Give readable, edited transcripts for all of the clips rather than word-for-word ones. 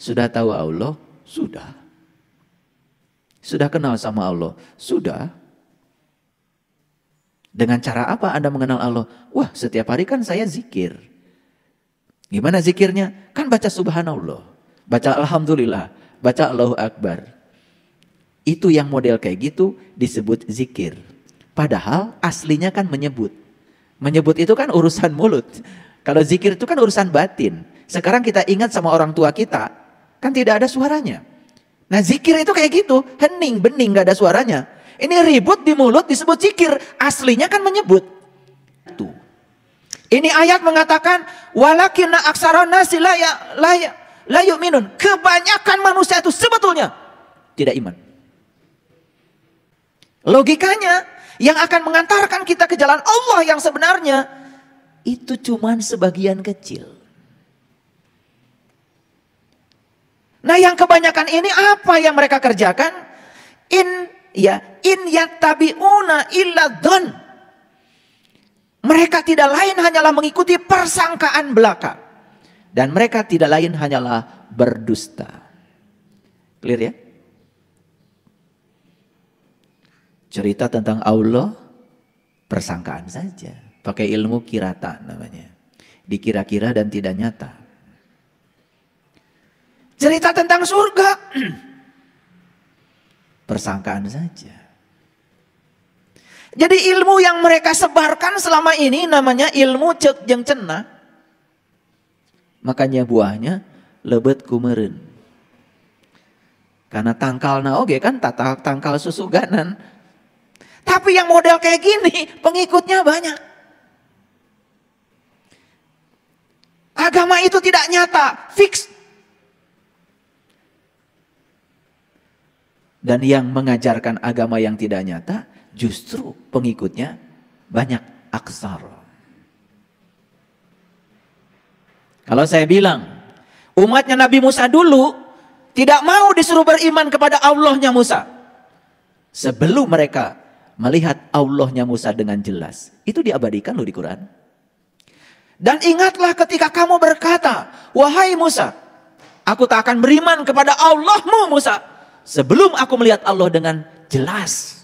Sudah tahu Allah? Sudah. Sudah kenal sama Allah? Sudah. Dengan cara apa Anda mengenal Allah? Wah, setiap hari kan saya zikir. Gimana zikirnya? Kan baca subhanallah, baca alhamdulillah, baca Allahu Akbar. Itu yang model kayak gitu disebut zikir. Padahal aslinya kan menyebut. Menyebut itu kan urusan mulut. Kalau zikir itu kan urusan batin. Sekarang kita ingat sama orang tua kita, kan tidak ada suaranya. Nah zikir itu kayak gitu, hening, bening, gak ada suaranya. Ini ribut di mulut disebut zikir, aslinya kan menyebut. Tuh. Ini ayat mengatakan walakinna aksaron nasi la yu'minun. Kebanyakan manusia itu sebetulnya tidak iman. Logikanya yang akan mengantarkan kita ke jalan Allah yang sebenarnya itu cuman sebagian kecil. Nah, yang kebanyakan ini apa yang mereka kerjakan? In yattabi'una illa dzan. Mereka tidak lain hanyalah mengikuti persangkaan belaka. Dan mereka tidak lain hanyalah berdusta. Clear ya? Cerita tentang Allah, persangkaan saja. Pakai ilmu kirata namanya. Dikira-kira dan tidak nyata. Cerita tentang surga, persangkaan saja. Jadi ilmu yang mereka sebarkan selama ini namanya ilmu cek jeung cenah. Makanya buahnya lebet kumeureun. Karena tangkalna oge kan tangkal susuganan. Tapi yang model kayak gini pengikutnya banyak. Agama itu tidak nyata, fix. Dan yang mengajarkan agama yang tidak nyata justru pengikutnya banyak, aksar. Kalau saya bilang umatnya Nabi Musa dulu tidak mau disuruh beriman kepada Allahnya Musa sebelum mereka melihat Allahnya Musa dengan jelas. Itu diabadikan loh di Quran. Dan ingatlah ketika kamu berkata, wahai Musa, aku tak akan beriman kepada Allahmu Musa sebelum aku melihat Allah dengan jelas.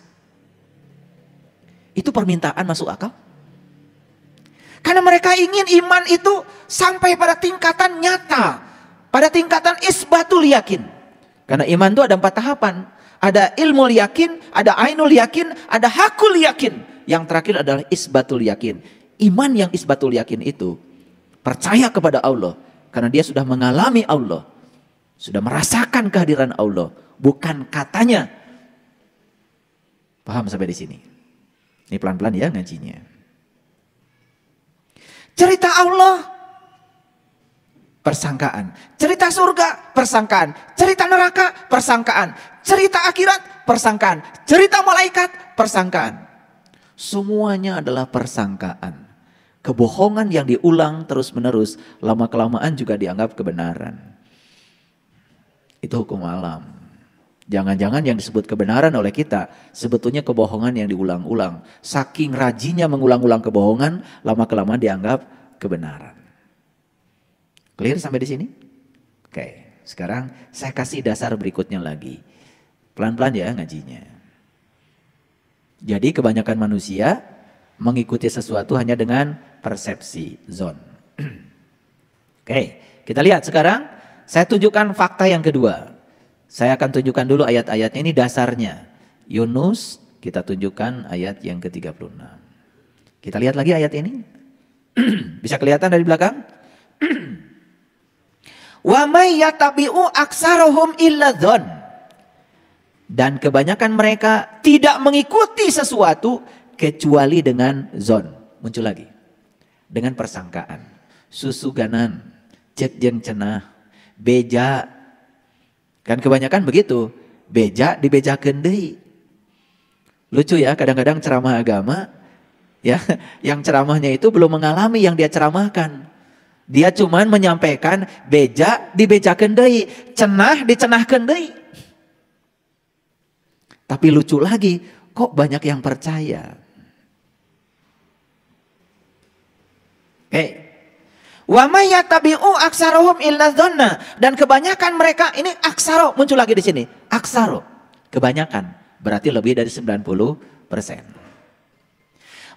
Itu permintaan masuk akal? Karena mereka ingin iman itu sampai pada tingkatan nyata. Pada tingkatan isbatul yakin. Karena iman itu ada 4 tahapan. Ada ilmu yakin, ada ainul yakin, ada hakul yakin. Yang terakhir adalah isbatul yakin. Iman yang isbatul yakin itu percaya kepada Allah. Karena dia sudah mengalami Allah. Sudah merasakan kehadiran Allah. Bukan katanya. Paham sampai di sini? Ini pelan-pelan ya ngajinya. Cerita Allah, persangkaan. Cerita surga, persangkaan. Cerita neraka, persangkaan. Cerita akhirat, persangkaan. Cerita malaikat, persangkaan. Semuanya adalah persangkaan. Kebohongan yang diulang terus-menerus, lama-kelamaan juga dianggap kebenaran. Itu hukum alam. Jangan-jangan yang disebut kebenaran oleh kita sebetulnya kebohongan yang diulang-ulang. Saking rajinnya mengulang-ulang kebohongan, lama-kelamaan dianggap kebenaran. Clear sampai di sini? Oke, sekarang saya kasih dasar berikutnya lagi. Pelan-pelan ya ngajinya. Jadi kebanyakan manusia mengikuti sesuatu hanya dengan persepsi, zon. Oke, kita lihat sekarang. Saya tunjukkan fakta yang kedua. Saya akan tunjukkan dulu ayat-ayatnya, ini dasarnya. Yunus, kita tunjukkan ayat yang ke-36. Kita lihat lagi ayat ini. Bisa kelihatan dari belakang? Wa may yatabi'u aksarohum illa dzan. Dan kebanyakan mereka tidak mengikuti sesuatu kecuali dengan zon. Muncul lagi. Dengan persangkaan. Susuganan, cek jeung cenah, beja. Kan kebanyakan begitu, beja dibejakeun deui. Lucu ya, kadang-kadang ceramah agama, ya, yang ceramahnya itu belum mengalami yang dia ceramahkan. Dia cuman menyampaikan beja dibejakeun deui, cenah dicenahkeun deui. Tapi lucu lagi, kok banyak yang percaya. Wa may yattabi'u aksarohum illa dzanna, dan kebanyakan mereka ini aksaro muncul lagi di sini. Aksaro, kebanyakan, berarti lebih dari 90%.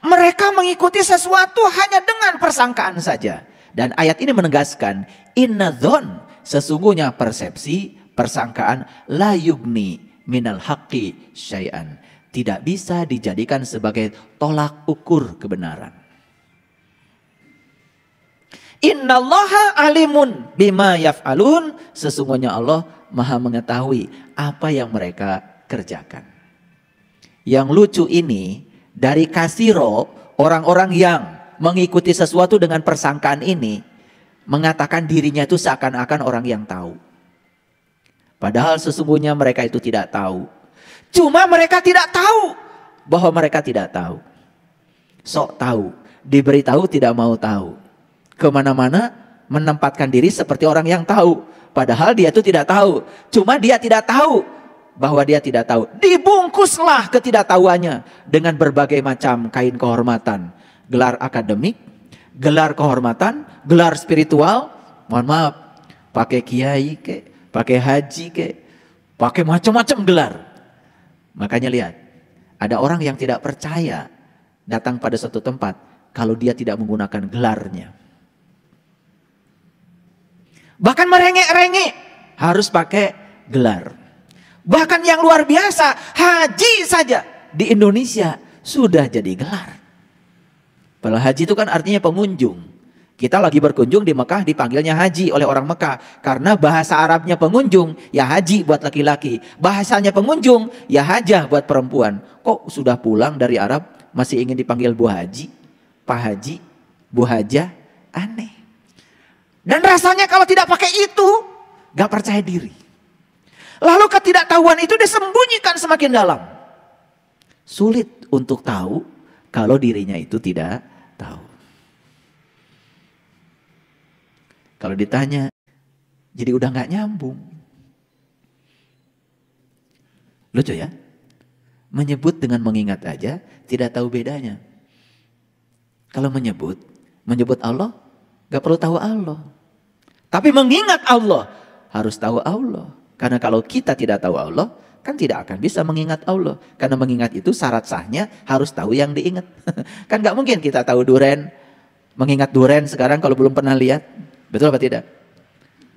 Mereka mengikuti sesuatu hanya dengan persangkaan saja. Dan ayat ini menegaskan, inna dzon, sesungguhnya persepsi, persangkaan, la yugni minal haqqi syai'an, tidak bisa dijadikan sebagai tolak ukur kebenaran. Innallaha alimun bima yaf'alun, sesungguhnya Allah Maha mengetahui apa yang mereka kerjakan. Yang lucu ini, dari kasiro, orang-orang yang mengikuti sesuatu dengan persangkaan ini, mengatakan dirinya itu seakan-akan orang yang tahu. Padahal sesungguhnya mereka itu tidak tahu. Cuma mereka tidak tahu bahwa mereka tidak tahu. Sok tahu, diberitahu tidak mau tahu. Kemana-mana menempatkan diri seperti orang yang tahu. Padahal dia itu tidak tahu. Cuma dia tidak tahu bahwa dia tidak tahu. Dibungkuslah ketidaktahuannya dengan berbagai macam kain kehormatan. Gelar akademik, gelar kehormatan, gelar spiritual. Mohon maaf, pakai kiai ke, pakai haji ke, pakai macam-macam gelar. Makanya lihat, ada orang yang tidak percaya datang pada suatu tempat kalau dia tidak menggunakan gelarnya. Bahkan merengek-rengek harus pakai gelar. Bahkan yang luar biasa, haji saja di Indonesia sudah jadi gelar. Padahal haji itu kan artinya pengunjung. Kita lagi berkunjung di Mekah dipanggilnya haji oleh orang Mekah. Karena bahasa Arabnya pengunjung, ya haji buat laki-laki. Bahasanya pengunjung, ya hajah buat perempuan. Kok sudah pulang dari Arab masih ingin dipanggil Bu Haji, Pak Haji, Bu Hajah? Aneh. Dan rasanya kalau tidak pakai itu, gak percaya diri. Lalu ketidaktahuan itu disembunyikan semakin dalam. Sulit untuk tahu kalau dirinya itu tidak tahu. Kalau ditanya, jadi udah gak nyambung. Lucu ya? Menyebut dengan mengingat aja, tidak tahu bedanya. Kalau menyebut Allah, gak perlu tahu Allah. Tapi mengingat Allah, harus tahu Allah. Karena kalau kita tidak tahu Allah, kan tidak akan bisa mengingat Allah. Karena mengingat itu syarat sahnya harus tahu yang diingat. Kan gak mungkin kita tahu duren, mengingat duren sekarang kalau belum pernah lihat. Betul apa tidak?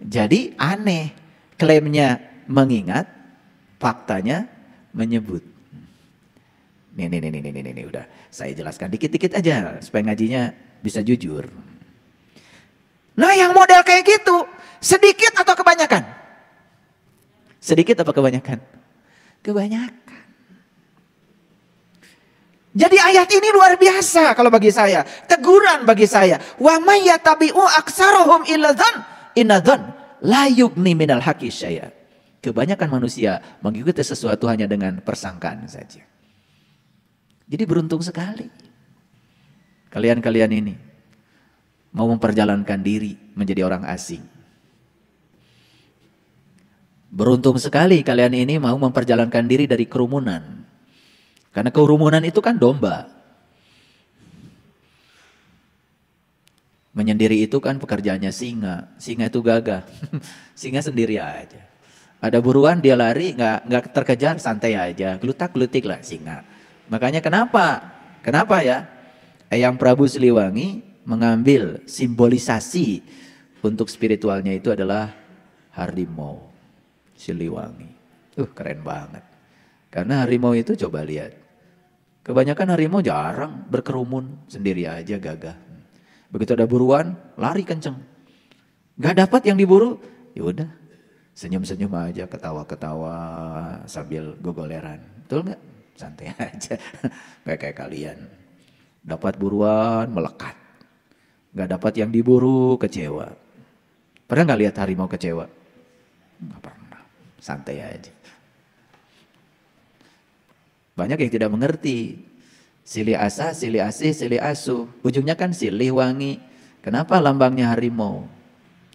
Jadi aneh. Klaimnya mengingat, faktanya menyebut. Nih, udah saya jelaskan dikit-dikit aja supaya ngajinya bisa jujur. Nah yang model kayak gitu, sedikit atau kebanyakan? Sedikit apa kebanyakan? Kebanyakan. Jadi ayat ini luar biasa kalau bagi saya. Teguran bagi saya. Wa may yattabi'u aksarohum illa dzan, inna dzan la yughni minal haqqi syai'a. Kebanyakan manusia mengikuti sesuatu hanya dengan persangkaan saja. Jadi beruntung sekali kalian-kalian ini mau memperjalankan diri menjadi orang asing. Beruntung sekali kalian ini mau memperjalankan diri dari kerumunan. Karena kerumunan itu kan domba. Menyendiri itu kan pekerjaannya singa. Singa itu gagah. Singa sendiri aja. Ada buruan dia lari nggak terkejar, santai aja. Gelutak-gelutik lah singa. Makanya kenapa? Kenapa ya? Eyang Prabu Siliwangi mengambil simbolisasi untuk spiritualnya itu adalah harimau Siliwangi. Keren banget. Karena harimau itu coba lihat. Kebanyakan harimau jarang berkerumun, sendiri aja gagah. Begitu ada buruan, lari kenceng. Gak dapat yang diburu, yaudah senyum-senyum aja, ketawa-ketawa sambil gogoleran. Betul gak? Santai aja, gak kayak kalian. Dapat buruan, melekat. Gak dapat yang diburu, kecewa. Pernah gak lihat harimau kecewa? Gak pernah, santai aja. Banyak yang tidak mengerti. Silih asa, silih asih, silih asuh. Ujungnya kan silih wangi. Kenapa lambangnya harimau?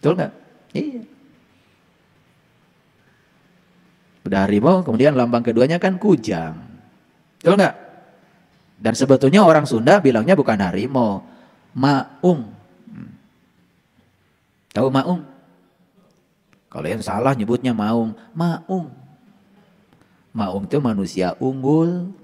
Betul gak? Iya. Udah harimau, kemudian lambang keduanya kan kujang. Betul gak? Dan sebetulnya orang Sunda bilangnya bukan harimau, maung. Tahu maung? Kalau yang salah nyebutnya maung. Maung. Maung itu manusia unggul.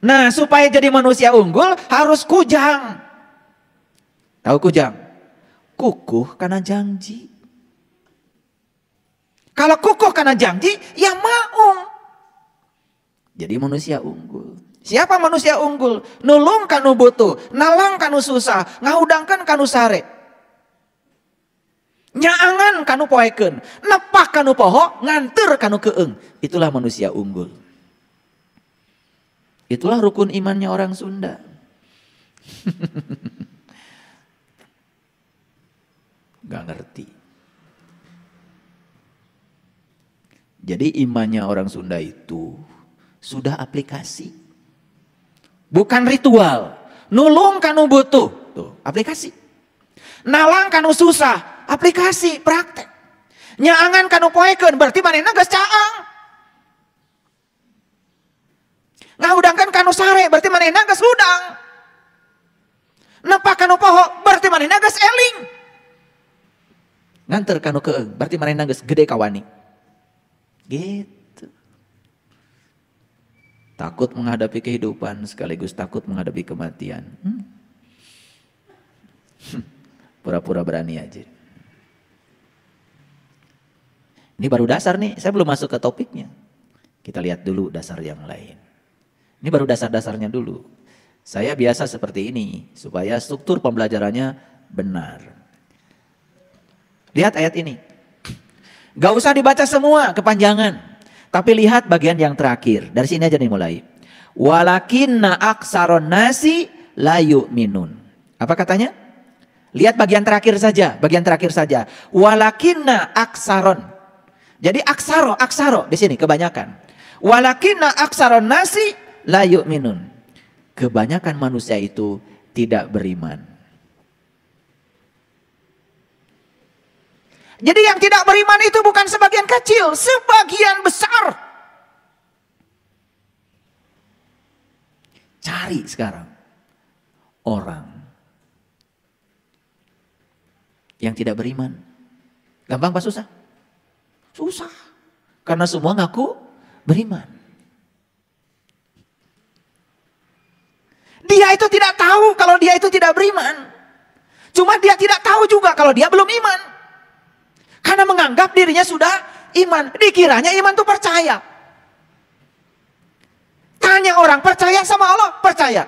Nah, supaya jadi manusia unggul harus kujang. Tahu kujang? Kukuh karena janji. Kalau kukuh karena janji, ya maung. Jadi manusia unggul. Siapa manusia unggul? Nulung kanu butuh, nalang kanu susah, ngahudangkan kanu sare. Nyaangan kanu poeken, nepak kanu poho, nganter kanu keeng. Itulah manusia unggul. Itulah rukun imannya orang Sunda. Gak ngerti. Jadi imannya orang Sunda itu sudah aplikasi. Bukan ritual. Nulung kanu butuh. Tuh, aplikasi. Nalang kanu susah. Aplikasi, praktek. Nyaangan kanu poeken, berarti manehna geus caang. Ngahudangkan kanu sare, berarti manehna geus hudang. Nepak kanu poho, berarti manehna geus eling. Nganter kanu keeng, berarti manehna geus gede kawani. Gitu. Takut menghadapi kehidupan sekaligus takut menghadapi kematian. Pura-pura berani aja. Ini baru dasar nih, saya belum masuk ke topiknya. Kita lihat dulu dasar yang lain. Ini baru dasar-dasarnya dulu. Saya biasa seperti ini supaya struktur pembelajarannya benar. Lihat ayat ini. Gak usah dibaca semua, kepanjangan. Tapi lihat bagian yang terakhir. Dari sini aja nih mulai. Walakinna aksaron nasi la yu'minun. Apa katanya? Lihat bagian terakhir saja. Bagian terakhir saja. Walakinna aksaron. Jadi aksaro di sini kebanyakan. Walakinna aksaron nasi la yu'minun. Kebanyakan manusia itu tidak beriman. Jadi yang tidak beriman itu bukan sebagian kecil, sebagian besar. Cari sekarang orang yang tidak beriman. Gampang apa susah? Susah. Karena semua ngaku beriman. Dia itu tidak tahu kalau dia itu tidak beriman. Cuma dia tidak tahu juga kalau dia belum iman. Karena menganggap dirinya sudah iman. Dikiranya iman itu percaya. Tanya orang, percaya sama Allah? Percaya.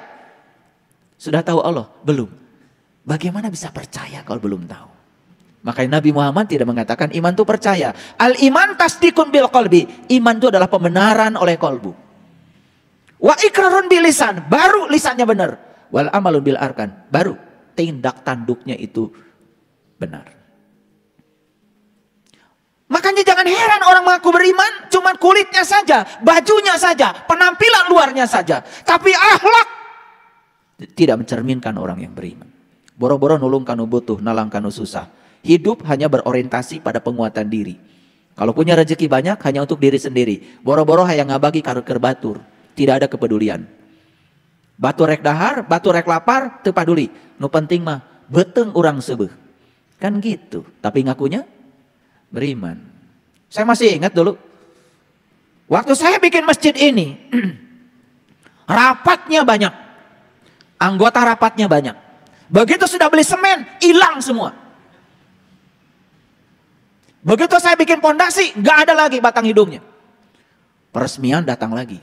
Sudah tahu Allah? Belum. Bagaimana bisa percaya kalau belum tahu? Makanya Nabi Muhammad tidak mengatakan iman itu percaya. Al-iman tasdikun bil qalbi. Iman itu adalah pembenaran oleh kolbu. Wa ikrarun bil lisan. Baru lisannya benar. Wal amalun bil arkan. Baru tindak tanduknya itu benar. Makanya jangan heran orang mengaku beriman, cuman kulitnya saja, bajunya saja, penampilan luarnya saja. Tapi akhlak tidak mencerminkan orang yang beriman. Boro-boro nulung kanu butuh, nalang kanu susah. Hidup hanya berorientasi pada penguatan diri. Kalau punya rezeki banyak hanya untuk diri sendiri. Boro-boro hayang ngabagi karuker batur. Tidak ada kepedulian. Batur rek dahar, batur rek lapar, teu paduli. Nu penting mah beteng urang seubeuh. Kan gitu. Tapi ngakunya beriman. Saya masih ingat dulu. Waktu saya bikin masjid ini. Rapatnya banyak. Anggota rapatnya banyak. Begitu sudah beli semen, hilang semua. Begitu saya bikin pondasi, gak ada lagi batang hidungnya. Peresmian datang lagi.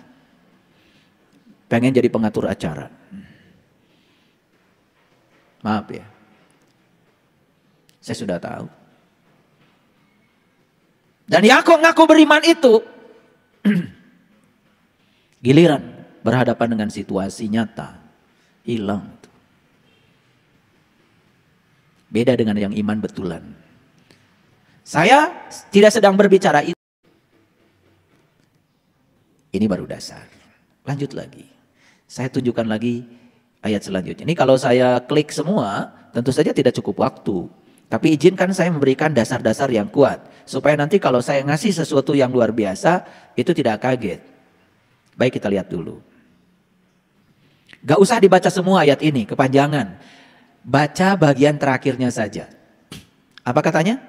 Pengen jadi pengatur acara. Maaf ya. Saya sudah tahu. Dan yang ngaku beriman itu giliran berhadapan dengan situasi nyata hilang. Beda dengan yang iman betulan. Saya tidak sedang berbicara itu. Ini baru dasar. Lanjut lagi. Saya tunjukkan lagi ayat selanjutnya. Ini kalau saya klik semua tentu saja tidak cukup waktu. Tapi izinkan saya memberikan dasar-dasar yang kuat. Supaya nanti kalau saya ngasih sesuatu yang luar biasa, itu tidak kaget. Baik, kita lihat dulu. Gak usah dibaca semua ayat ini, kepanjangan. Baca bagian terakhirnya saja. Apa katanya?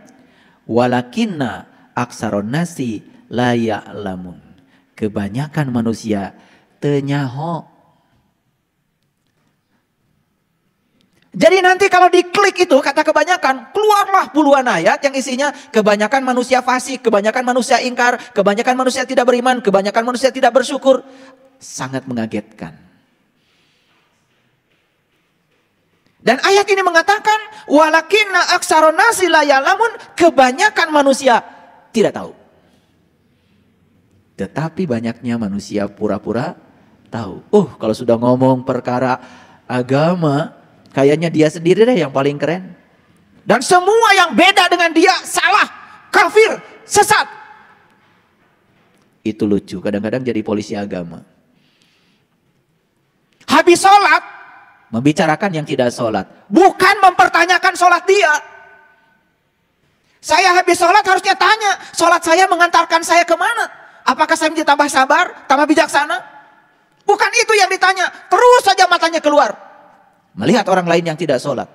Walakinna aksaron nasi la ya'lamun. Kebanyakan manusia tenyaho. Jadi nanti kalau diklik itu kata kebanyakan, keluarlah puluhan ayat yang isinya kebanyakan manusia fasik, kebanyakan manusia ingkar, kebanyakan manusia tidak beriman, kebanyakan manusia tidak bersyukur. Sangat mengagetkan. Dan ayat ini mengatakan, walakinna aksaron nasi la ya'lamun, kebanyakan manusia tidak tahu. Tetapi banyaknya manusia pura-pura tahu. Kalau sudah ngomong perkara agama, kayaknya dia sendiri deh yang paling keren. Dan semua yang beda dengan dia salah, kafir, sesat. Itu lucu, kadang-kadang jadi polisi agama. Habis sholat, membicarakan yang tidak sholat. Bukan mempertanyakan sholat dia. Saya habis sholat harusnya tanya, sholat saya mengantarkan saya kemana? Apakah saya menjadi tambah sabar, tambah bijaksana? Bukan itu yang ditanya. Terus saja matanya keluar. Melihat orang lain yang tidak sholat.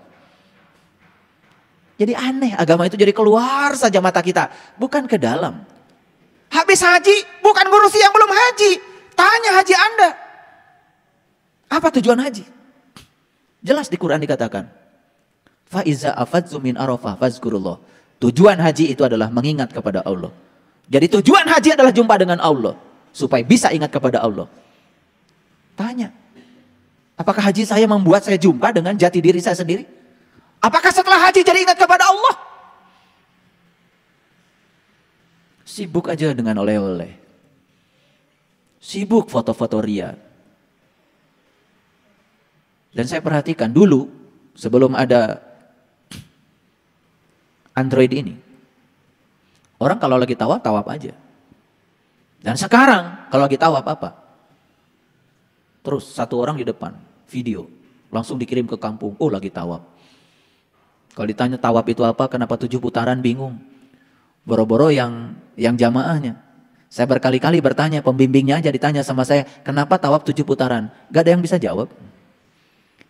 Jadi aneh, agama itu jadi keluar saja mata kita. Bukan ke dalam. Habis haji, bukan ngurusi yang belum haji. Tanya haji Anda. Apa tujuan haji? Jelas di Quran dikatakan. Fa'iza afadzu min arafah fazkurullah. Tujuan haji itu adalah mengingat kepada Allah. Jadi tujuan haji adalah jumpa dengan Allah. Supaya bisa ingat kepada Allah. Tanya. Apakah haji saya membuat saya jumpa dengan jati diri saya sendiri? Apakah setelah haji jadi ingat kepada Allah? Sibuk aja dengan oleh-oleh. Sibuk foto-foto ria. Dan saya perhatikan dulu, sebelum ada Android ini, orang kalau lagi tawaf, tawaf aja. Dan sekarang kalau lagi tawaf apa? Terus satu orang di depan, video. Langsung dikirim ke kampung, lagi tawaf. Kalau ditanya tawaf itu apa, kenapa 7 putaran, bingung. Boro-boro yang jamaahnya. Saya berkali-kali bertanya, pembimbingnya aja ditanya sama saya, kenapa tawaf 7 putaran? Gak ada yang bisa jawab.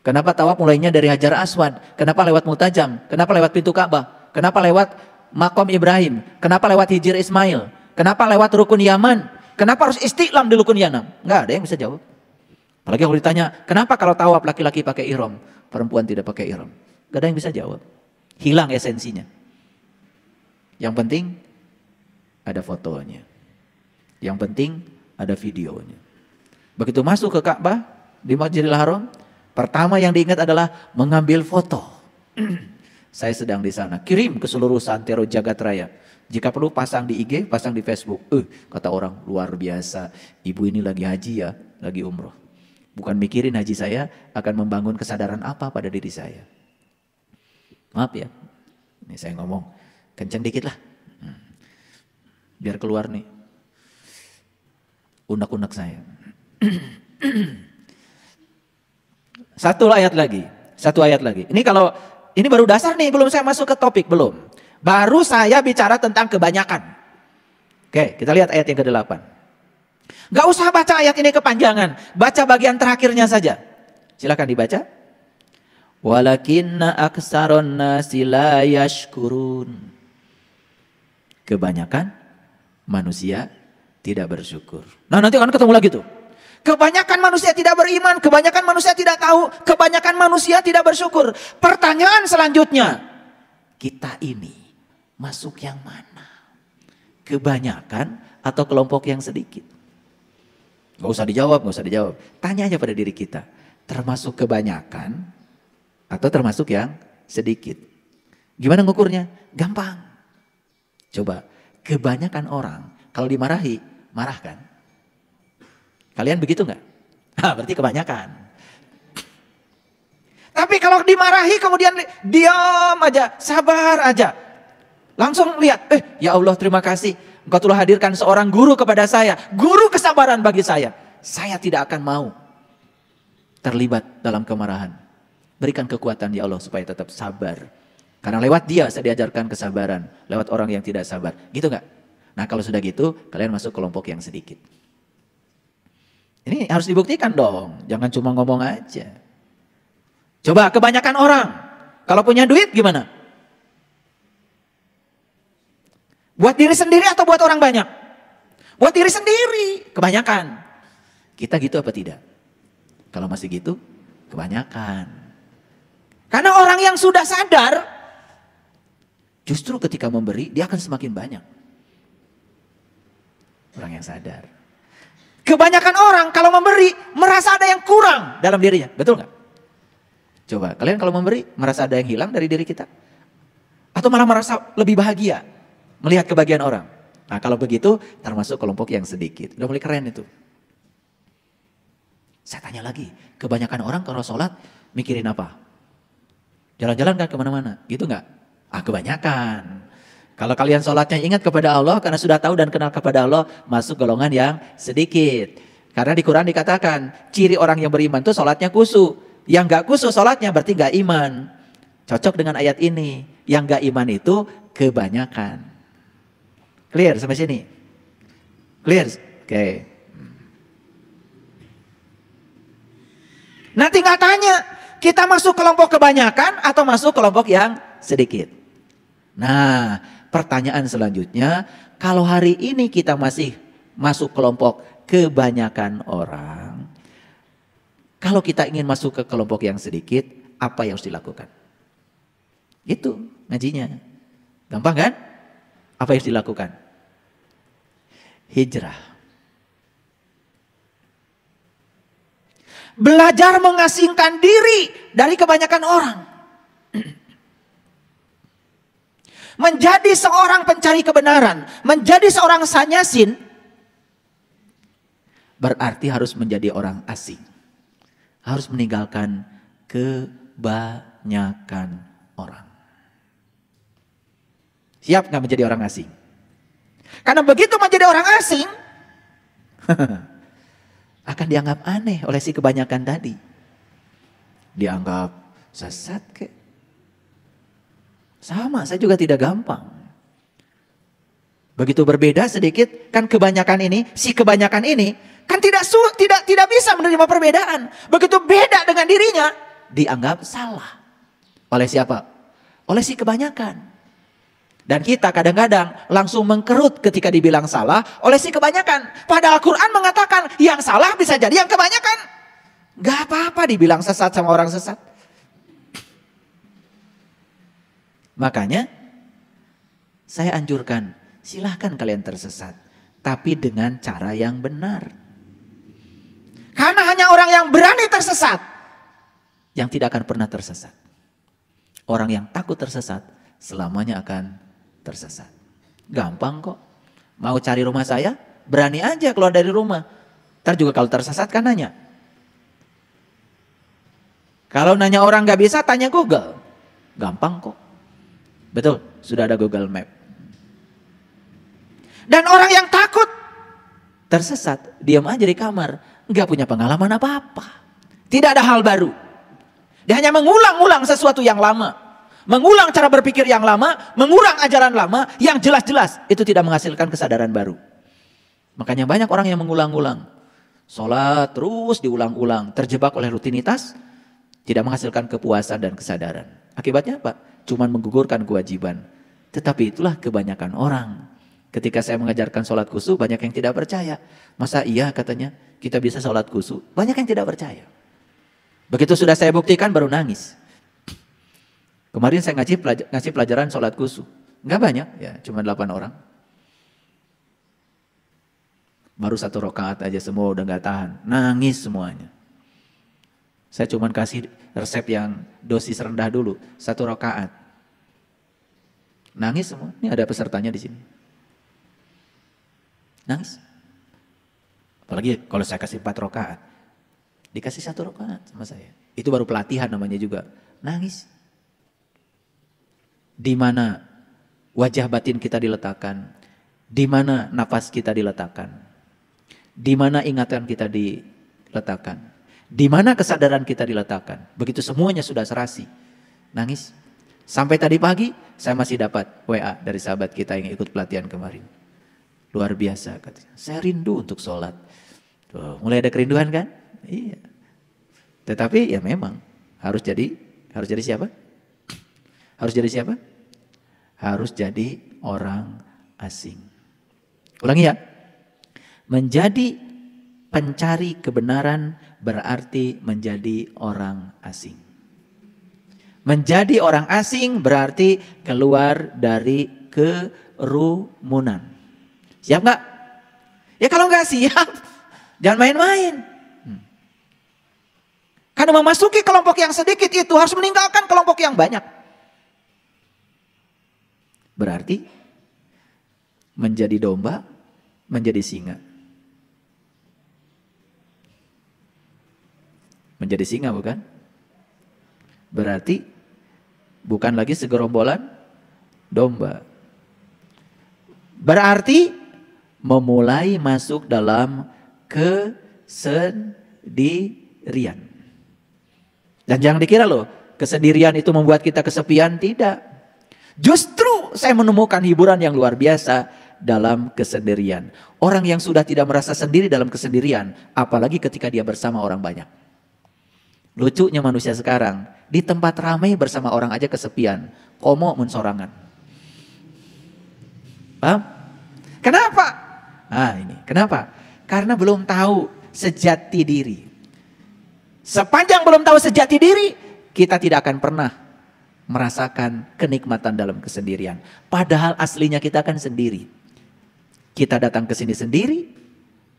Kenapa tawaf mulainya dari Hajar Aswad? Kenapa lewat Mutajam? Kenapa lewat pintu Ka'bah? Kenapa lewat Makom Ibrahim? Kenapa lewat Hijir Ismail? Kenapa lewat Rukun Yaman? Kenapa harus istiqlam di Rukun Yaman? Nggak ada yang bisa jawab. Apalagi kalau ditanya, kenapa kalau tawaf laki-laki pakai ihram, perempuan tidak pakai ihram? Nggak ada yang bisa jawab. Hilang esensinya. Yang penting ada fotonya. Yang penting ada videonya. Begitu masuk ke Ka'bah di Masjidil Haram, pertama yang diingat adalah mengambil foto. Saya sedang di sana. Kirim ke seluruh santero jagat raya. Jika perlu pasang di IG, pasang di Facebook. Kata orang, luar biasa. Ibu ini lagi haji ya, lagi umroh. Bukan mikirin haji saya akan membangun kesadaran apa pada diri saya. Maaf ya. Ini saya ngomong. Kenceng dikit lah. Biar keluar nih. Unek-unek saya. Satu ayat lagi. Ini kalau ini baru dasar nih, belum saya masuk ke topik, belum. Baru saya bicara tentang kebanyakan. Oke, kita lihat ayat yang ke-8. Gak usah baca ayat ini kepanjangan, baca bagian terakhirnya saja. Silakan dibaca. Walakinna aksaron nasi la yashkurun. Kebanyakan manusia tidak bersyukur. Nah, nanti akan ketemu lagi tuh. Kebanyakan manusia tidak beriman, kebanyakan manusia tidak tahu, kebanyakan manusia tidak bersyukur. Pertanyaan selanjutnya, kita ini masuk yang mana? Kebanyakan atau kelompok yang sedikit? Gak usah dijawab. Tanya aja pada diri kita, termasuk kebanyakan atau termasuk yang sedikit? Gimana ngukurnya? Gampang. Coba, kebanyakan orang kalau dimarahi, marah kan? Kalian begitu nggak? Berarti kebanyakan. Tapi kalau dimarahi kemudian diam aja, sabar aja. Langsung lihat, ya Allah terima kasih. Engkau telah hadirkan seorang guru kepada saya. Guru kesabaran bagi saya. Saya tidak akan mau terlibat dalam kemarahan. Berikan kekuatan ya Allah supaya tetap sabar. Karena lewat dia saya diajarkan kesabaran. Lewat orang yang tidak sabar. Gitu nggak? Nah kalau sudah gitu, kalian masuk kelompok yang sedikit. Ini harus dibuktikan dong, jangan cuma ngomong aja. Coba kebanyakan orang, kalau punya duit gimana? Buat diri sendiri atau buat orang banyak? Buat diri sendiri, kebanyakan. Kita gitu apa tidak? Kalau masih gitu, kebanyakan. Karena orang yang sudah sadar, justru ketika memberi, dia akan semakin banyak. Orang yang sadar. Kebanyakan orang kalau memberi, merasa ada yang kurang dalam dirinya. Betul nggak? Coba, kalian kalau memberi, merasa ada yang hilang dari diri kita? Atau malah merasa lebih bahagia melihat kebahagiaan orang? Nah kalau begitu, termasuk kelompok yang sedikit. Udah mulai keren itu. Saya tanya lagi, kebanyakan orang kalau sholat mikirin apa? Jalan-jalan kan kemana-mana, gitu nggak? Kebanyakan. Kalau kalian sholatnya ingat kepada Allah, karena sudah tahu dan kenal kepada Allah, masuk golongan yang sedikit. Karena di Quran dikatakan, ciri orang yang beriman itu sholatnya khusyuk. Yang nggak khusyuk sholatnya berarti nggak iman. Cocok dengan ayat ini. Yang nggak iman itu kebanyakan. Clear sampai sini? Clear? Oke. Nanti nggak tanya, kita masuk kelompok kebanyakan atau masuk kelompok yang sedikit. Nah, pertanyaan selanjutnya, kalau hari ini kita masih masuk kelompok kebanyakan orang, kalau kita ingin masuk ke kelompok yang sedikit, apa yang harus dilakukan? Itu ngajinya. Gampang kan? Apa yang harus dilakukan? Hijrah. Belajar mengasingkan diri dari kebanyakan orang. Menjadi seorang pencari kebenaran, menjadi seorang sanyasin, berarti harus menjadi orang asing. Harus meninggalkan kebanyakan orang. Siap nggak menjadi orang asing? Karena begitu menjadi orang asing, akan dianggap aneh oleh si kebanyakan tadi. Dianggap sesat kek. Sama, saya juga tidak gampang. Begitu berbeda sedikit, kan kebanyakan ini, si kebanyakan ini, kan tidak bisa menerima perbedaan. Begitu beda dengan dirinya, dianggap salah. Oleh siapa? Oleh si kebanyakan. Dan kita kadang-kadang langsung mengkerut ketika dibilang salah oleh si kebanyakan. Padahal Al-Quran mengatakan yang salah bisa jadi yang kebanyakan. Gak apa-apa dibilang sesat sama orang sesat. Makanya saya anjurkan, silahkan kalian tersesat. Tapi dengan cara yang benar. Karena hanya orang yang berani tersesat yang tidak akan pernah tersesat. Orang yang takut tersesat selamanya akan tersesat. Gampang kok. Mau cari rumah saya, berani aja keluar dari rumah. Ntar juga kalau tersesat kan nanya. Kalau nanya orang gak bisa, tanya Google. Gampang kok. Betul, sudah ada Google Map. Dan orang yang takut tersesat, diam aja di kamar. Gak punya pengalaman apa-apa. Tidak ada hal baru. Dia hanya mengulang-ulang sesuatu yang lama. Mengulang cara berpikir yang lama, mengulang ajaran lama yang jelas-jelas itu tidak menghasilkan kesadaran baru. Makanya banyak orang yang mengulang-ulang. Sholat terus diulang-ulang, terjebak oleh rutinitas, tidak menghasilkan kepuasan dan kesadaran. Akibatnya apa? Cuman menggugurkan kewajiban. Tetapi itulah kebanyakan orang. Ketika saya mengajarkan sholat khusyuk, banyak yang tidak percaya. Masa iya katanya kita bisa sholat khusyuk? Banyak yang tidak percaya. Begitu sudah saya buktikan baru nangis. Kemarin saya ngasih pelajaran sholat khusyuk. Nggak banyak, ya cuma 8 orang. Baru 1 rakaat aja semua udah nggak tahan. Nangis semuanya. Saya cuma kasih resep yang dosis rendah dulu. 1 rakaat. Nangis semua. Ini ada pesertanya di sini. Nangis. Apalagi kalau saya kasih 4 rakaat. Dikasih 1 rakaat sama saya. Itu baru pelatihan namanya juga. Nangis. Di mana wajah batin kita diletakkan, di mana nafas kita diletakkan, di mana ingatan kita diletakkan, di mana kesadaran kita diletakkan. Begitu semuanya sudah serasi, nangis. Sampai tadi pagi saya masih dapat WA dari sahabat kita yang ikut pelatihan kemarin. Luar biasa katanya. Saya rindu untuk sholat. Tuh, mulai ada kerinduan kan? Iya. Tetapi ya memang harus jadi siapa? Harus jadi siapa? Harus jadi orang asing. Ulangi ya. Menjadi pencari kebenaran berarti menjadi orang asing. Menjadi orang asing berarti keluar dari kerumunan. Siap nggak? Ya kalau nggak siap, jangan main-main. Karena memasuki kelompok yang sedikit itu harus meninggalkan kelompok yang banyak. Berarti menjadi domba, menjadi singa. Menjadi singa bukan? Berarti bukan lagi segerombolan domba. Berarti memulai masuk dalam kesendirian. Dan jangan dikira loh, kesendirian itu membuat kita kesepian, tidak. Justru saya menemukan hiburan yang luar biasa dalam kesendirian. Orang yang sudah tidak merasa sendiri dalam kesendirian, apalagi ketika dia bersama orang banyak. Lucunya manusia sekarang, di tempat ramai bersama orang aja kesepian, komo mensorangan. Paham? Kenapa? Ini, kenapa? Karena belum tahu sejati diri. Sepanjang belum tahu sejati diri, kita tidak akan pernah merasakan kenikmatan dalam kesendirian. Padahal aslinya kita akan sendiri. Kita datang ke sini sendiri,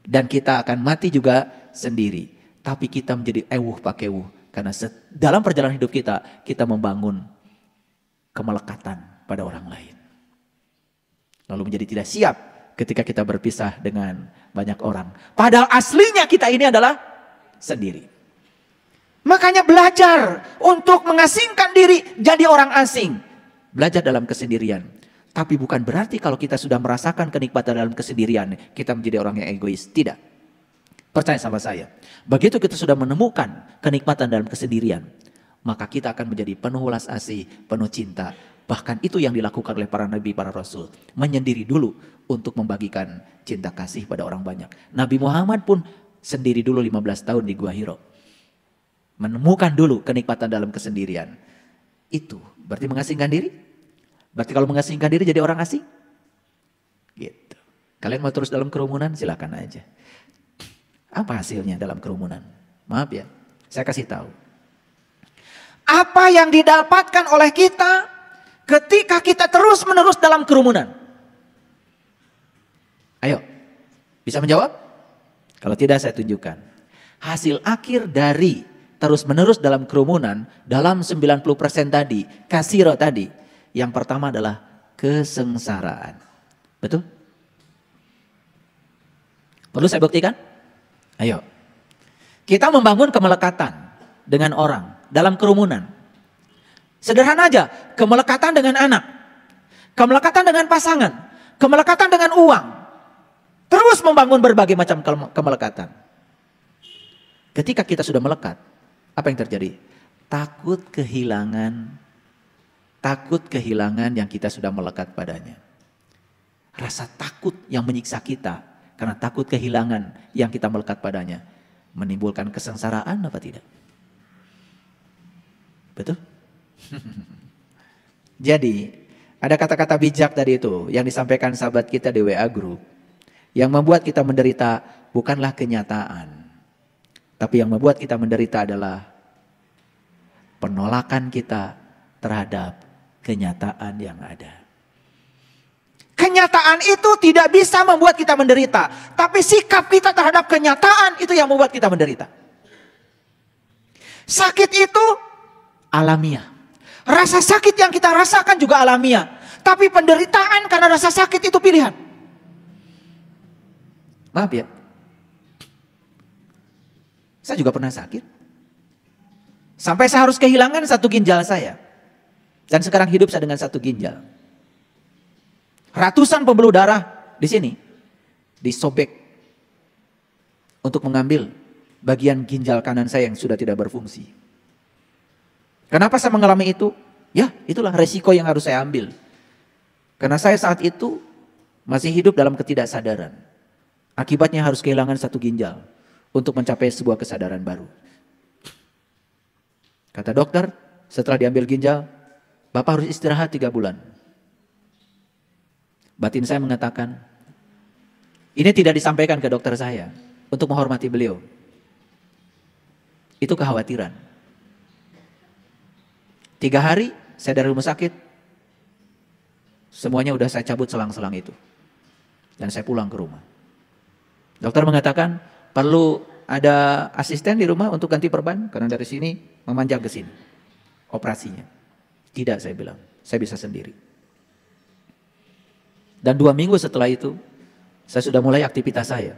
dan kita akan mati juga sendiri. Tapi kita menjadi pakewuh. Karena dalam perjalanan hidup kita membangun kemelekatan pada orang lain. Lalu menjadi tidak siap ketika kita berpisah dengan banyak orang. Padahal aslinya kita ini adalah sendiri. Makanya belajar untuk mengasingkan diri jadi orang asing. Belajar dalam kesendirian. Tapi bukan berarti kalau kita sudah merasakan kenikmatan dalam kesendirian, kita menjadi orang yang egois. Tidak. Percaya sama saya. Begitu kita sudah menemukan kenikmatan dalam kesendirian, maka kita akan menjadi penuh welas asih, penuh cinta. Bahkan itu yang dilakukan oleh para nabi, para rasul. Menyendiri dulu untuk membagikan cinta kasih pada orang banyak. Nabi Muhammad pun sendiri dulu 15 tahun di Gua Hiro. Menemukan dulu kenikmatan dalam kesendirian. Itu berarti mengasingkan diri? Berarti kalau mengasingkan diri jadi orang asing? Gitu. Kalian mau terus dalam kerumunan? Silakan aja. Apa hasilnya dalam kerumunan? Maaf ya, saya kasih tahu. Apa yang didapatkan oleh kita ketika kita terus-menerus dalam kerumunan? Ayo, bisa menjawab? Kalau tidak saya tunjukkan. Hasil akhir dari terus-menerus dalam kerumunan, dalam 90% tadi, kasiro tadi, yang pertama adalah kesengsaraan. Betul? Perlu saya buktikan? Ayo, kita membangun kemelekatan dengan orang dalam kerumunan. Sederhana aja, kemelekatan dengan anak, kemelekatan dengan pasangan, kemelekatan dengan uang. Terus membangun berbagai macam kemelekatan. Ketika kita sudah melekat, apa yang terjadi? Takut kehilangan yang kita sudah melekat padanya. Rasa takut yang menyiksa kita. Karena takut kehilangan yang kita melekat padanya. Menimbulkan kesengsaraan apa tidak? Betul? Jadi ada kata-kata bijak tadi itu yang disampaikan sahabat kita di WA Group. Yang membuat kita menderita bukanlah kenyataan. Tapi yang membuat kita menderita adalah penolakan kita terhadap kenyataan yang ada. Kenyataan itu tidak bisa membuat kita menderita. Tapi sikap kita terhadap kenyataan itu yang membuat kita menderita. Sakit itu alamiah. Rasa sakit yang kita rasakan juga alamiah. Tapi penderitaan karena rasa sakit itu pilihan. Maaf ya. Saya juga pernah sakit. Sampai saya harus kehilangan satu ginjal saya. Dan sekarang hidup saya dengan satu ginjal. Ratusan pembuluh darah di sini disobek untuk mengambil bagian ginjal kanan saya yang sudah tidak berfungsi. Kenapa saya mengalami itu? Ya, itulah resiko yang harus saya ambil. Karena saya saat itu masih hidup dalam ketidaksadaran. Akibatnya harus kehilangan satu ginjal. untuk mencapai sebuah kesadaran baru. Kata dokter, setelah diambil ginjal, Bapak harus istirahat 3 bulan. Batin saya mengatakan, ini tidak disampaikan ke dokter saya untuk menghormati beliau. Itu kekhawatiran. 3 hari saya dari rumah sakit, semuanya udah saya cabut selang-selang itu. Dan saya pulang ke rumah. Dokter mengatakan, perlu ada asisten di rumah untuk ganti perban, karena dari sini memanjang ke sini operasinya. Tidak, saya bilang, saya bisa sendiri. Dan 2 minggu setelah itu, saya sudah mulai aktivitas saya.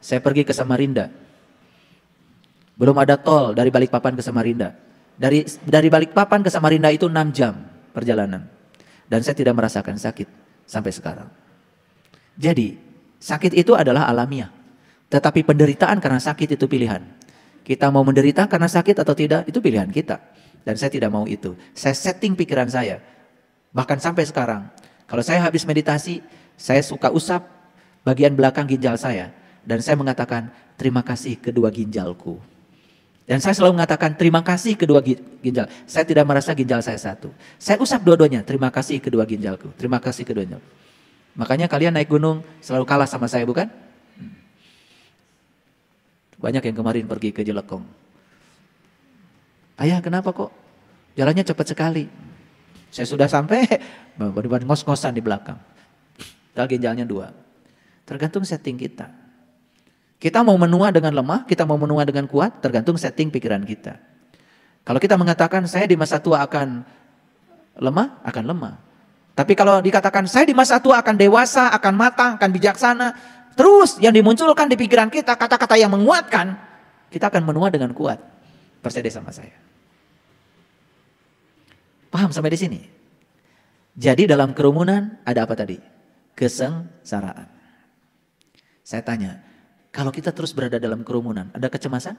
Saya pergi ke Samarinda. Belum ada tol dari Balikpapan ke Samarinda. Dari Balikpapan ke Samarinda itu 6 jam perjalanan. Dan saya tidak merasakan sakit sampai sekarang. Jadi, sakit itu adalah alamiah. Tetapi penderitaan karena sakit itu pilihan. Kita mau menderita karena sakit atau tidak, itu pilihan kita. Dan saya tidak mau itu. Saya setting pikiran saya. Bahkan sampai sekarang, kalau saya habis meditasi, saya suka usap bagian belakang ginjal saya. Dan saya mengatakan, terima kasih kedua ginjalku. Dan saya selalu mengatakan, terima kasih kedua ginjal. Saya tidak merasa ginjal saya satu. Saya usap dua-duanya, terima kasih kedua ginjalku. Terima kasih kedua ginjal. Makanya kalian naik gunung selalu kalah sama saya, bukan? Banyak yang kemarin pergi ke Jelekong. Ayah, kenapa kok jalannya cepat sekali? Saya sudah sampai, ngos-ngosan di belakang. Padahal ginjalnya 2. Tergantung setting kita. Kita mau menua dengan lemah, kita mau menua dengan kuat, tergantung setting pikiran kita. Kalau kita mengatakan saya di masa tua akan lemah, akan lemah. Tapi kalau dikatakan saya di masa tua akan dewasa, akan matang, akan bijaksana, terus yang dimunculkan di pikiran kita, kata-kata yang menguatkan, kita akan menua dengan kuat. Percaya sama saya. Paham sampai di sini? Jadi dalam kerumunan ada apa tadi? Kesengsaraan. Saya tanya, kalau kita terus berada dalam kerumunan, ada kecemasan?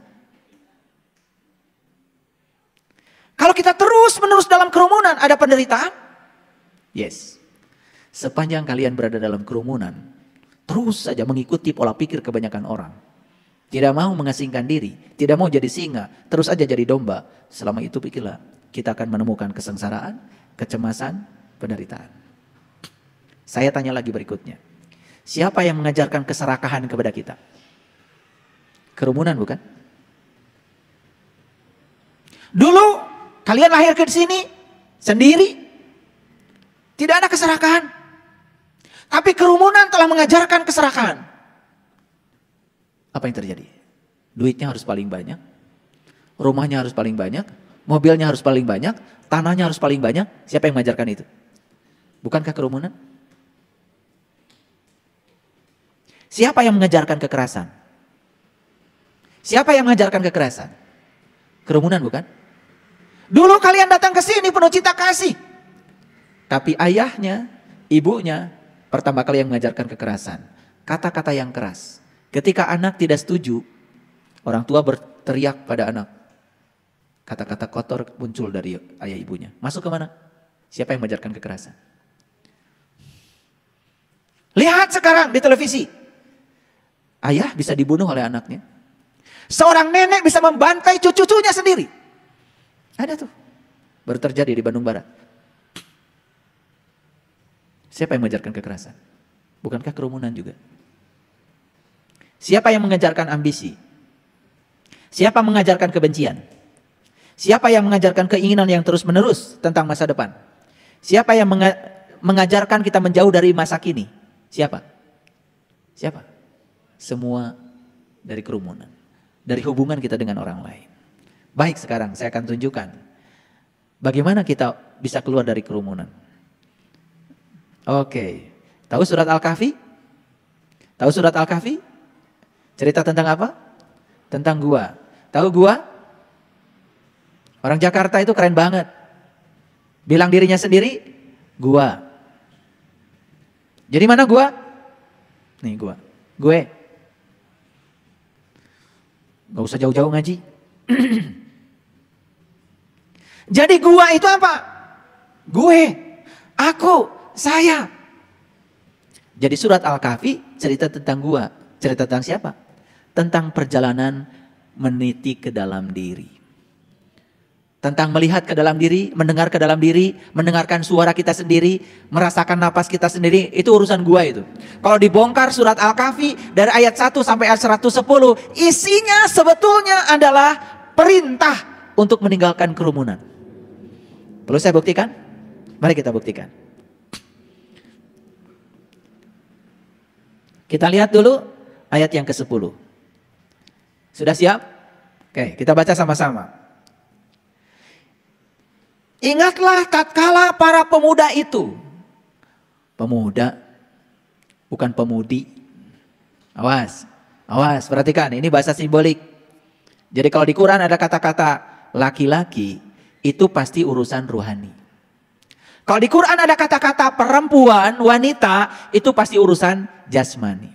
Kalau kita terus-menerus dalam kerumunan, ada penderitaan? Yes. Sepanjang kalian berada dalam kerumunan, terus saja mengikuti pola pikir kebanyakan orang. Tidak mau mengasingkan diri, tidak mau jadi singa, terus aja jadi domba. Selama itu pikirlah, kita akan menemukan kesengsaraan, kecemasan, penderitaan. Saya tanya lagi berikutnya. Siapa yang mengajarkan keserakahan kepada kita? Kerumunan bukan? Dulu kalian lahir ke sini sendiri. Tidak ada keserakahan. Tapi kerumunan telah mengajarkan keserakahan. Apa yang terjadi? Duitnya harus paling banyak. Rumahnya harus paling banyak. Mobilnya harus paling banyak. Tanahnya harus paling banyak. Siapa yang mengajarkan itu? Bukankah kerumunan? Siapa yang mengajarkan kekerasan? Siapa yang mengajarkan kekerasan? Kerumunan bukan? Dulu kalian datang ke sini penuh cinta kasih. Tapi ayahnya, ibunya, pertama kali yang mengajarkan kekerasan. Kata-kata yang keras. Ketika anak tidak setuju, orang tua berteriak pada anak. Kata-kata kotor muncul dari ayah ibunya. Masuk ke mana? Siapa yang mengajarkan kekerasan? Lihat sekarang di televisi. Ayah bisa dibunuh oleh anaknya. Seorang nenek bisa membantai cucu-cucunya sendiri. Ada tuh. Baru terjadi di Bandung Barat. Siapa yang mengajarkan kekerasan? Bukankah kerumunan juga? Siapa yang mengajarkan ambisi? Siapa mengajarkan kebencian? Siapa yang mengajarkan keinginan yang terus-menerus tentang masa depan? Siapa yang mengajarkan kita menjauh dari masa kini? Siapa? Siapa? Semua dari kerumunan. Dari hubungan kita dengan orang lain. Baik, sekarang saya akan tunjukkan bagaimana kita bisa keluar dari kerumunan. Oke, tahu surat Al-Kahfi? Tahu surat Al-Kahfi? Cerita tentang apa? Tentang gua. Tahu gua? Orang Jakarta itu keren banget. Bilang dirinya sendiri, gua. Jadi mana gua? Nih gua. Gue. Gak usah jauh-jauh ngaji. Jadi gua itu apa? Gue. Aku. Saya. Jadi surat Al-Kahfi cerita tentang gua. Cerita tentang siapa? tentang perjalanan meniti ke dalam diri. Tentang melihat ke dalam diri, mendengar ke dalam diri, mendengarkan suara kita sendiri, merasakan napas kita sendiri, itu urusan gua itu. Kalau dibongkar surat Al-Kahfi dari ayat 1 sampai ayat 110, isinya sebetulnya adalah perintah untuk meninggalkan kerumunan. Perlu saya buktikan? Mari kita buktikan. Kita lihat dulu ayat yang ke-10. Sudah siap? Oke, kita baca sama-sama. Ingatlah tatkala para pemuda itu. Pemuda, bukan pemudi. Awas, awas, perhatikan, ini bahasa simbolik. Jadi kalau di Quran ada kata-kata laki-laki, itu pasti urusan rohani. Kalau di Quran ada kata-kata perempuan, wanita, itu pasti urusan jasmani.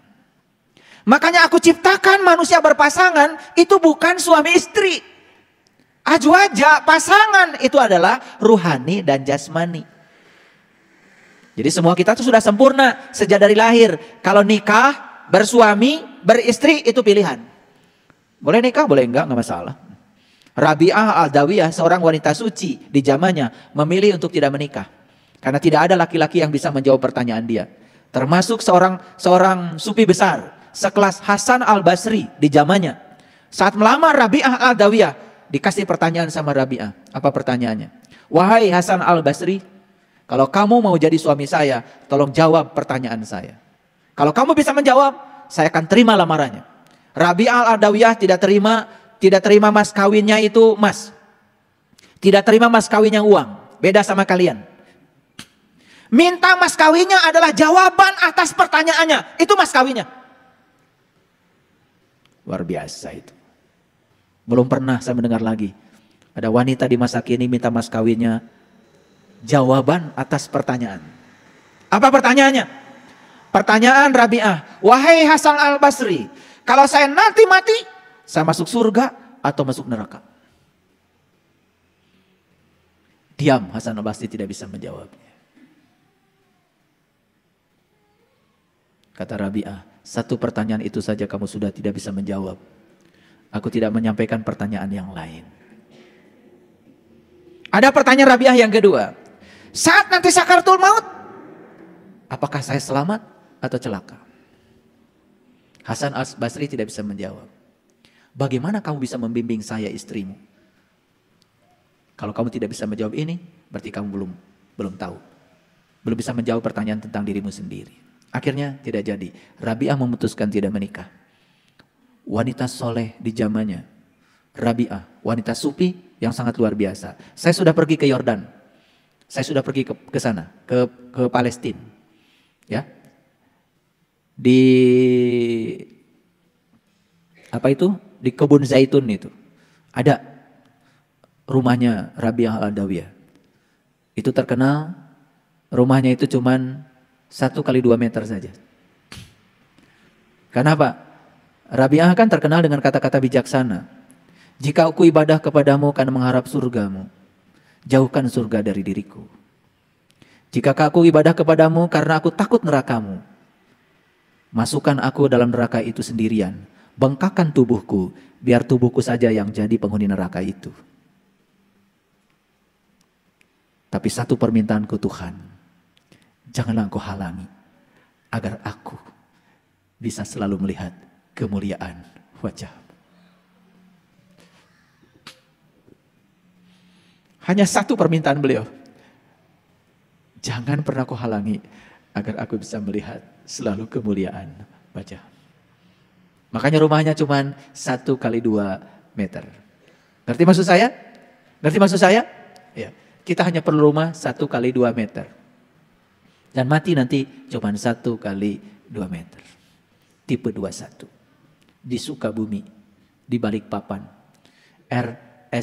Makanya aku ciptakan manusia berpasangan, itu bukan suami istri. Azwaja, pasangan, itu adalah ruhani dan jasmani. Jadi semua kita tuh sudah sempurna sejak dari lahir. Kalau nikah, bersuami, beristri, itu pilihan. Boleh nikah, boleh enggak masalah. Rabi'ah Al-Adawiyah, seorang wanita suci di zamannya, memilih untuk tidak menikah. Karena tidak ada laki-laki yang bisa menjawab pertanyaan dia. Termasuk seorang sufi besar, sekelas Hasan Al-Basri di zamannya. Saat melamar Rabi'ah Al-Adawiyah, dikasih pertanyaan sama Rabi'ah. Apa pertanyaannya? Wahai Hasan Al-Basri, kalau kamu mau jadi suami saya, tolong jawab pertanyaan saya. Kalau kamu bisa menjawab, saya akan terima lamarannya. Rabi'ah Al-Adawiyah tidak terima mas kawinnya itu emas. Tidak terima mas kawinnya uang. Beda sama kalian. Minta mas kawinnya adalah jawaban atas pertanyaannya. Itu mas kawinnya. Luar biasa itu. Belum pernah saya mendengar lagi. Ada wanita di masa kini minta mas kawinnya jawaban atas pertanyaan. Apa pertanyaannya? Pertanyaan Rabi'ah. Wahai Hasan Al-Basri, kalau saya nanti mati, saya masuk surga atau masuk neraka? Diam, Hasan Al-Basri tidak bisa menjawabnya. Kata Rabi'ah, satu pertanyaan itu saja kamu sudah tidak bisa menjawab. Aku tidak menyampaikan pertanyaan yang lain. Ada pertanyaan Rabi'ah yang kedua. Saat nanti sakaratul maut, apakah saya selamat atau celaka? Hasan Al-Basri tidak bisa menjawab. Bagaimana kamu bisa membimbing saya istrimu? Kalau kamu tidak bisa menjawab ini, berarti kamu belum tahu. Belum bisa menjawab pertanyaan tentang dirimu sendiri. Akhirnya tidak jadi. Rabi'ah memutuskan tidak menikah. Wanita soleh di zamannya, Rabi'ah, wanita sufi yang sangat luar biasa. Saya sudah pergi ke Yordan, saya sudah pergi ke sana, ke Palestina, ya, di apa itu, di kebun zaitun itu, ada rumahnya Rabi'ah Al-Adawiyah. Itu terkenal, rumahnya itu cuman 1 kali 2 meter saja. Kenapa? Rabi'ah kan terkenal dengan kata-kata bijaksana. Jika aku ibadah kepadamu karena mengharap surgamu, jauhkan surga dari diriku. Jika aku ibadah kepadamu karena aku takut nerakamu, masukkan aku dalam neraka itu sendirian. Bengkakkan tubuhku, biar tubuhku saja yang jadi penghuni neraka itu. Tapi satu permintaanku Tuhan, janganlah Engkau halangi agar aku bisa selalu melihat kemuliaan wajah. Hanya satu permintaan beliau. Jangan pernah kau halangi agar aku bisa melihat selalu kemuliaan wajah. Makanya rumahnya cuma 1 kali 2 meter. Ngerti maksud saya? Ngerti maksud saya? Ya. Kita hanya perlu rumah 1 kali 2 meter. Dan mati nanti cuma 1 kali 2 meter. Tipe 21. Di Sukabumi, di Balikpapan,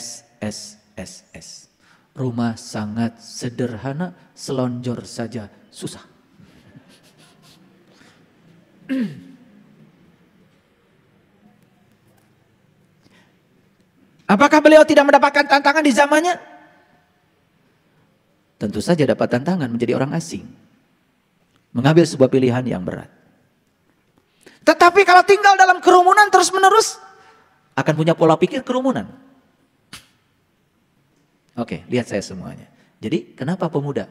RSSSS. Rumah sangat sederhana, selonjor saja susah. Apakah beliau tidak mendapatkan tantangan di zamannya? Tentu saja dapat tantangan menjadi orang asing. Mengambil sebuah pilihan yang berat. Tetapi kalau tinggal dalam kerumunan terus menerus, akan punya pola pikir kerumunan. Oke, lihat saya semuanya. Jadi kenapa pemuda?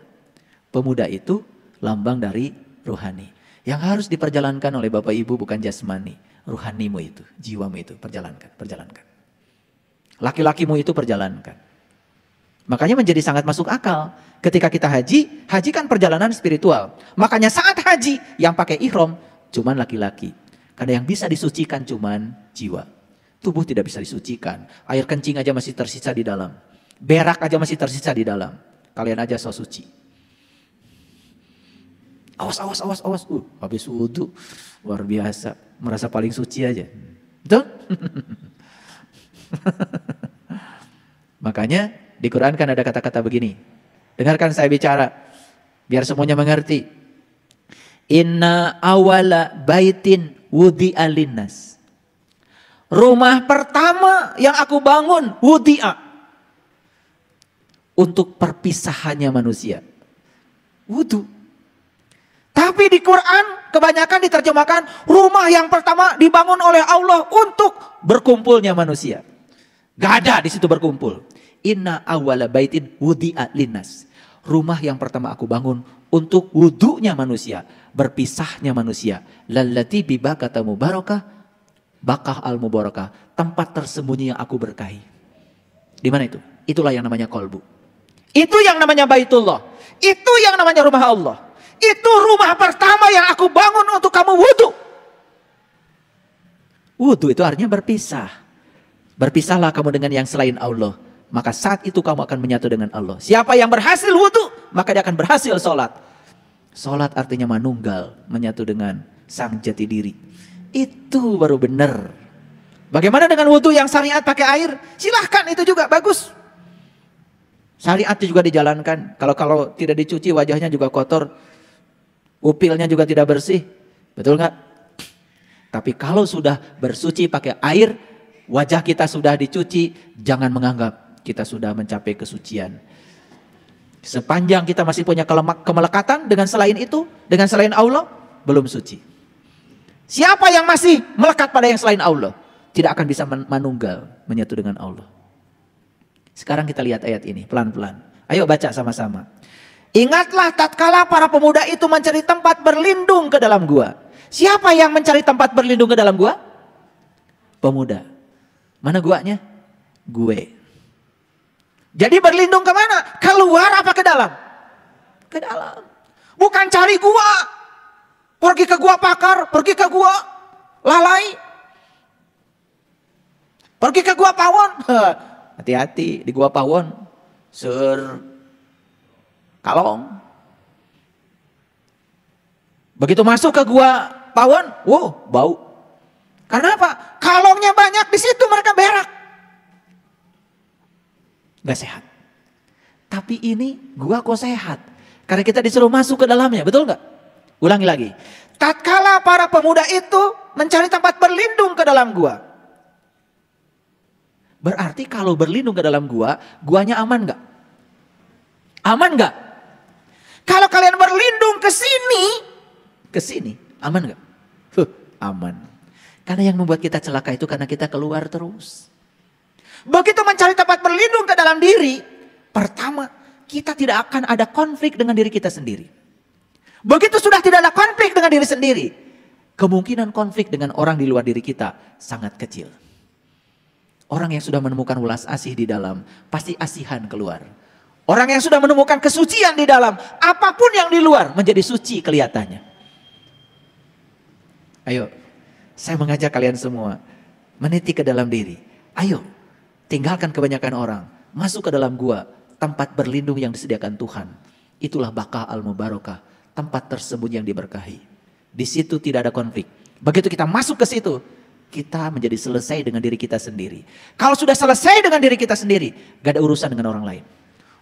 Pemuda itu lambang dari rohani. Yang harus diperjalankan oleh Bapak Ibu bukan jasmani. Rohanimu itu, jiwamu itu, perjalankan. Laki-lakimu itu perjalankan. Makanya menjadi sangat masuk akal. Ketika kita haji, haji kan perjalanan spiritual. Makanya saat haji yang pakai ihram cuman laki-laki. Karena yang bisa disucikan cuman jiwa. Tubuh tidak bisa disucikan. Air kencing aja masih tersisa di dalam. Berak aja masih tersisa di dalam. Kalian aja so suci. Awas. Habis wudhu. Luar biasa. Merasa paling suci aja. Betul? Makanya di Quran kan ada kata-kata begini. Dengarkan saya bicara. Biar semuanya mengerti. Inna awala baitin wudi'a linnas. Rumah pertama yang aku bangun wudi'a. Untuk perpisahannya manusia. Wudu. Tapi di Quran kebanyakan diterjemahkan rumah yang pertama dibangun oleh Allah untuk berkumpulnya manusia. Gak ada di situ berkumpul. Inna awala baitin wudi'a linnas. Rumah yang pertama aku bangun untuk wudunya manusia, berpisahnya manusia. Lallati bibakata mubarakah, bakah al mubarakah, tempat tersembunyi yang aku berkahi. Di mana itu? Itulah yang namanya kolbu. Itu yang namanya Baitullah. Itu yang namanya rumah Allah. Itu rumah pertama yang aku bangun untuk kamu wudu. Wudu itu artinya berpisah. Berpisahlah kamu dengan yang selain Allah. Maka saat itu kamu akan menyatu dengan Allah. Siapa yang berhasil wudu, maka dia akan berhasil sholat. Sholat artinya manunggal, menyatu dengan sang jati diri. Itu baru benar. Bagaimana dengan wudu yang syariat pakai air? Silahkan, itu juga bagus. Syariat juga dijalankan. Kalau tidak dicuci wajahnya juga kotor. Upilnya juga tidak bersih. Betul nggak? Tapi kalau sudah bersuci pakai air, wajah kita sudah dicuci, jangan menganggap kita sudah mencapai kesucian. Sepanjang kita masih punya kemelekatan dengan selain itu, dengan selain Allah, belum suci. Siapa yang masih melekat pada yang selain Allah, tidak akan bisa manunggal, menyatu dengan Allah. Sekarang kita lihat ayat ini pelan-pelan. Ayo baca sama-sama. Ingatlah tatkala para pemuda itu mencari tempat berlindung ke dalam gua. Siapa yang mencari tempat berlindung ke dalam gua? Pemuda. Mana guanya? Gue. Jadi berlindung ke mana? Keluar apa ke dalam? Ke dalam. Bukan cari gua. Pergi ke gua Pakar, pergi ke gua Lalai. Pergi ke gua Pawon. Hati-hati di gua Pawon. Kalong. Begitu masuk ke gua Pawon, wow, bau. Karena apa? Kalongnya banyak, di situ mereka berak. Gak sehat. Tapi ini gua kok sehat. Karena kita disuruh masuk ke dalamnya, betul gak? Ulangi lagi. Tatkala para pemuda itu mencari tempat berlindung ke dalam gua. Berarti kalau berlindung ke dalam gua, guanya aman gak? Aman gak? Kalau kalian berlindung ke sini, aman gak? Aman. Karena yang membuat kita celaka itu karena kita keluar terus. Begitu mencari tempat berlindung ke dalam diri, pertama kita tidak akan ada konflik dengan diri kita sendiri. Begitu sudah tidak ada konflik dengan diri sendiri, kemungkinan konflik dengan orang di luar diri kita sangat kecil. Orang yang sudah menemukan welas asih di dalam, pasti asihan keluar. Orang yang sudah menemukan kesucian di dalam, apapun yang di luar menjadi suci kelihatannya. Ayo, saya mengajak kalian semua meniti ke dalam diri. Ayo, tinggalkan kebanyakan orang, masuk ke dalam gua, tempat berlindung yang disediakan Tuhan. Itulah Bakah al-Mubarakah, tempat tersembunyi yang diberkahi. Di situ tidak ada konflik. Begitu kita masuk ke situ, kita menjadi selesai dengan diri kita sendiri. Kalau sudah selesai dengan diri kita sendiri, gak ada urusan dengan orang lain.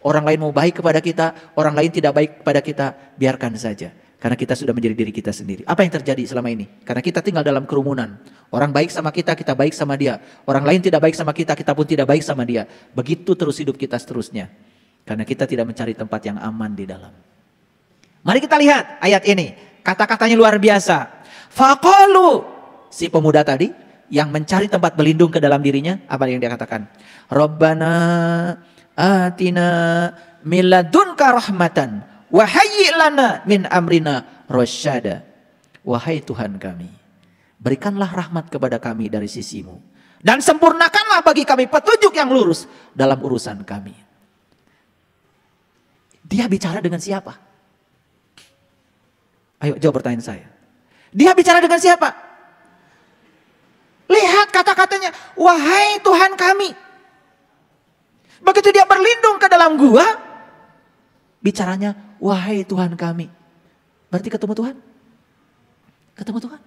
Orang lain mau baik kepada kita, orang lain tidak baik kepada kita, biarkan saja. Karena kita sudah menjadi diri kita sendiri. Apa yang terjadi selama ini? Karena kita tinggal dalam kerumunan. Orang baik sama kita, kita baik sama dia. Orang lain tidak baik sama kita, kita pun tidak baik sama dia. Begitu terus hidup kita seterusnya. Karena kita tidak mencari tempat yang aman di dalam. Mari kita lihat ayat ini. Kata-katanya luar biasa. Faqalu, si pemuda tadi yang mencari tempat berlindung ke dalam dirinya, apa yang dia katakan? Rabbana atina min ladunka rahmatan wa hayyi' lana min amrina rasyada. Wahai Tuhan kami, berikanlah rahmat kepada kami dari sisimu dan sempurnakanlah bagi kami petunjuk yang lurus dalam urusan kami. Dia bicara dengan siapa? Ayo jawab pertanyaan saya. Dia bicara dengan siapa? Lihat kata-katanya, wahai Tuhan kami. Begitu dia berlindung ke dalam gua, bicaranya, wahai Tuhan kami. Berarti ketemu Tuhan? Ketemu Tuhan?